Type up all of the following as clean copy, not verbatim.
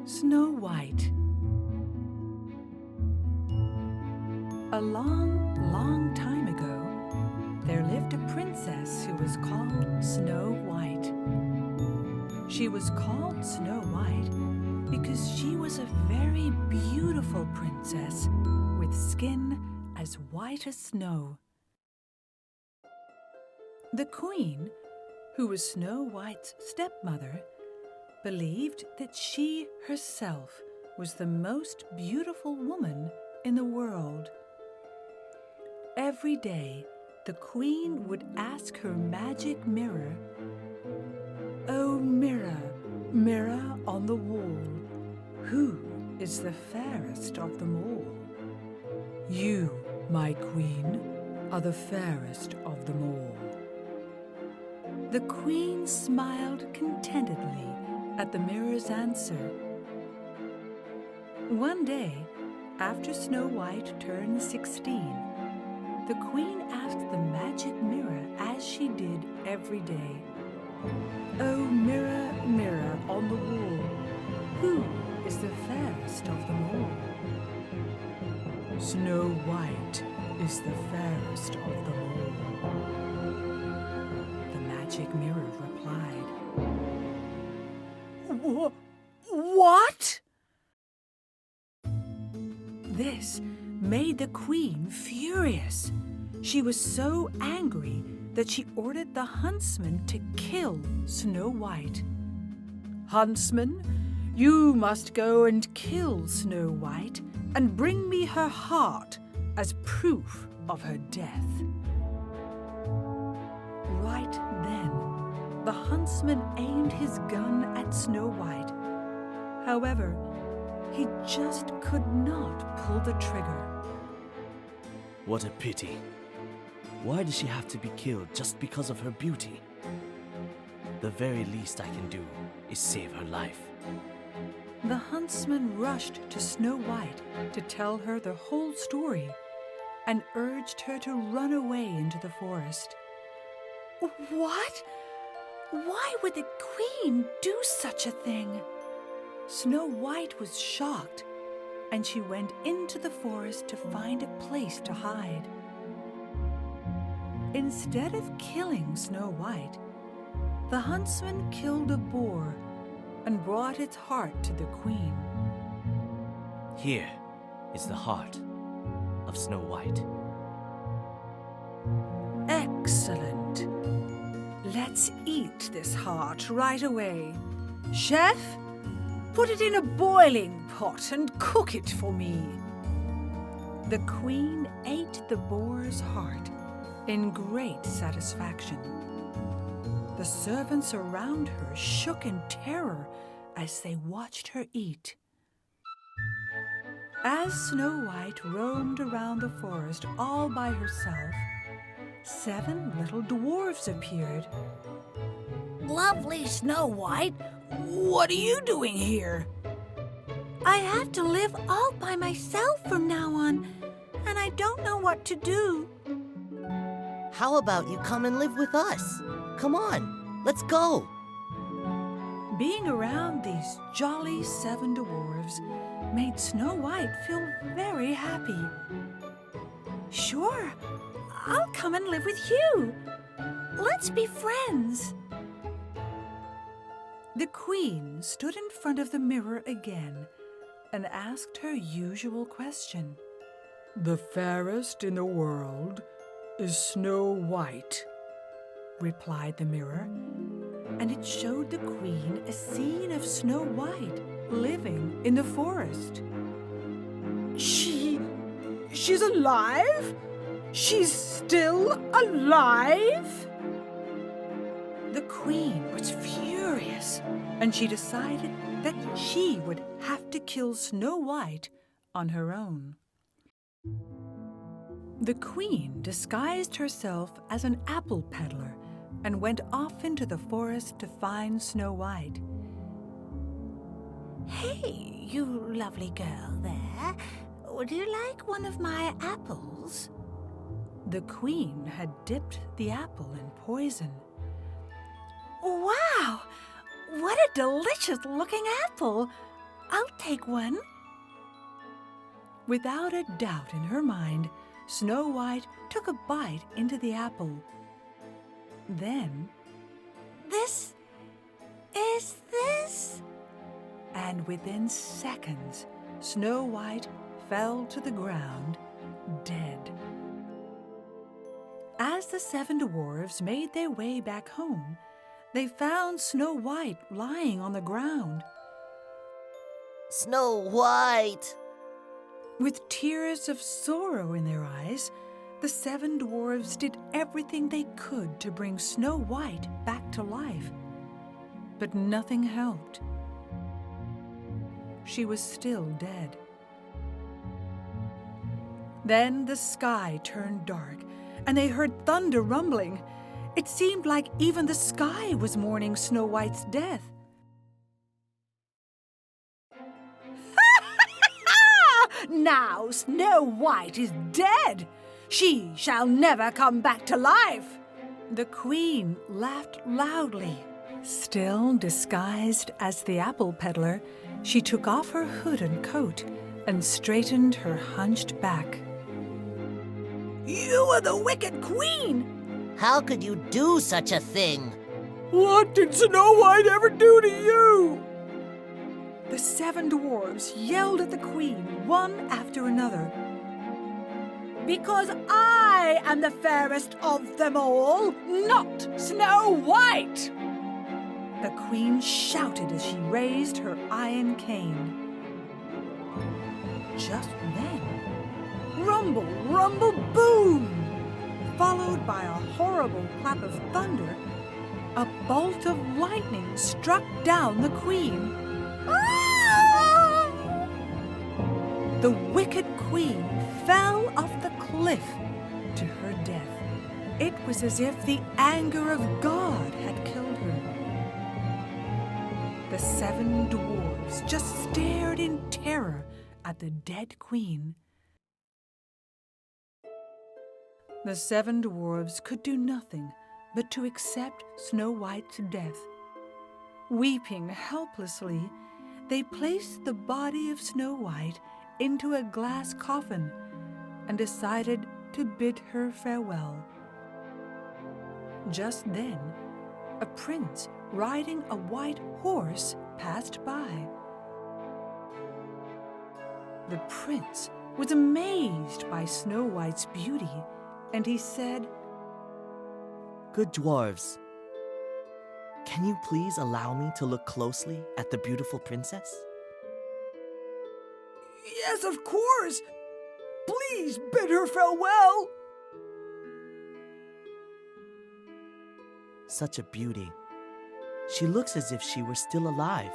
Snow White. A long, long time ago, there lived a princess who was called Snow White. She was called Snow White because she was a very beautiful princess with skin as white as snow. The queen, who was Snow White's stepmother, believed that she herself was the most beautiful woman in the world. Every day, the queen would ask her magic mirror, "Oh, mirror, mirror on the wall, who is the fairest of them all?" "You, my queen, are the fairest of them all." The queen smiled contentedly at the mirror's answer. One day, after Snow White turned 16, the queen asked the magic mirror as she did every day, "Oh, mirror, mirror on the wall, who is the fairest of them all?" "Snow White is the fairest of them all," the magic mirror replied. What? This made the queen furious. She was so angry that she ordered the huntsman to kill Snow White. "Huntsman, you must go and kill Snow White and bring me her heart as proof of her death." Right then, the huntsman aimed his gun at Snow White. However, he just could not pull the trigger. What a pity. Why does she have to be killed just because of her beauty? The very least I can do is save her life. The huntsman rushed to Snow White to tell her the whole story and urged her to run away into the forest. What? Why would the queen do such a thing? Snow White was shocked, and she went into the forest to find a place to hide. Instead of killing Snow White, the huntsman killed a boar and brought its heart to the queen. Here is the heart of Snow White. Excellent. Let's eat this heart right away. Chef, put it in a boiling pot and cook it for me. The queen ate the boar's heart in great satisfaction. The servants around her shook in terror as they watched her eat. As Snow White roamed around the forest all by herself, 7 little dwarfs appeared. "Lovely Snow White, what are you doing here?" "I have to live all by myself from now on, and I don't know what to do." How about you come and live with us? Come on, let's go. Being around these jolly 7 dwarves made Snow White feel very happy. "Sure, I'll come and live with you. Let's be friends." The queen stood in front of the mirror again and asked her usual question. "The fairest in the world is Snow White," replied the mirror, and it showed the queen a scene of Snow White living in the forest. She's alive? She's still alive?" The queen was furious, and she decided that she would have to kill Snow White on her own. The queen disguised herself as an apple peddler and went off into the forest to find Snow White. "Hey, you lovely girl there, would you like one of my apples?" The queen had dipped the apple in poison. "Wow! What a delicious-looking apple! I'll take one. Without a doubt in her mind, Snow White took a bite into the apple. Then, "This is this?" And within seconds, Snow White fell to the ground, dead. As the 7 dwarves made their way back home, they found Snow White lying on the ground. Snow White! With tears of sorrow in their eyes, the 7 dwarves did everything they could to bring Snow White back to life. But nothing helped. She was still dead. Then the sky turned dark, and they heard thunder rumbling. It seemed like even the sky was mourning Snow White's death. "Now Snow White is dead! She shall never come back to life!" The queen laughed loudly. Still disguised as the apple peddler, she took off her hood and coat and straightened her hunched back. "You are the wicked queen!" How could you do such a thing? "What did Snow White ever do to you?" The 7 dwarves yelled at the queen, one after another. "Because I am the fairest of them all, not Snow White!" The queen shouted as she raised her iron cane. Just then, rumble, rumble, boom! Followed by a horrible clap of thunder, a bolt of lightning struck down the queen. The wicked queen fell off the cliff to her death. It was as if the anger of God had killed her. The 7 dwarves just stared in terror at the dead queen. The 7 dwarves could do nothing but to accept Snow White's death. Weeping helplessly, they placed the body of Snow White into a glass coffin and decided to bid her farewell. Just then, a prince riding a white horse passed by. The prince was amazed by Snow White's beauty, and he said, Good dwarves, can you please allow me to look closely at the beautiful princess? "Yes, of course. Please bid her farewell." Such a beauty. She looks as if she were still alive.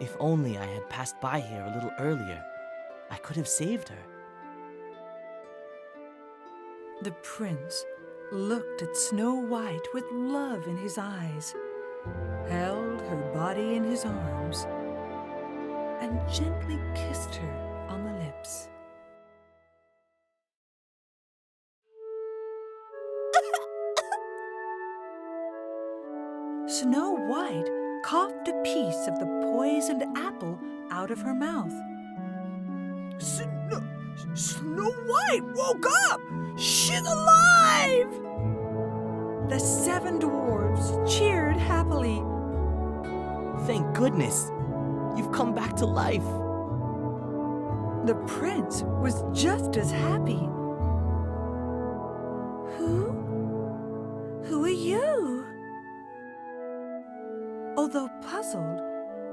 If only I had passed by here a little earlier, I could have saved her. The prince looked at Snow White with love in his eyes, held her body in his arms, and gently kissed her on the lips. Snow White coughed a piece of the poisoned apple out of her mouth. Snow White woke up! She's alive! The 7 dwarves cheered happily. Thank goodness! You've come back to life! The prince was just as happy. Who are you? Although puzzled,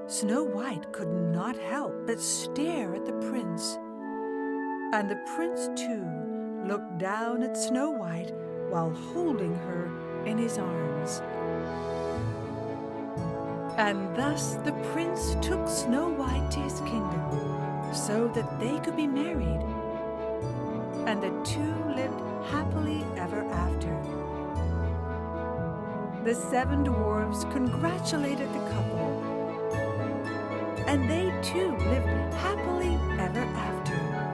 Snow White could not help but stare at the prince. And the prince, too, looked down at Snow White while holding her in his arms. And thus the prince took Snow White to his kingdom so that they could be married. And the two lived happily ever after. The 7 dwarves congratulated the couple, and they too lived happily ever after.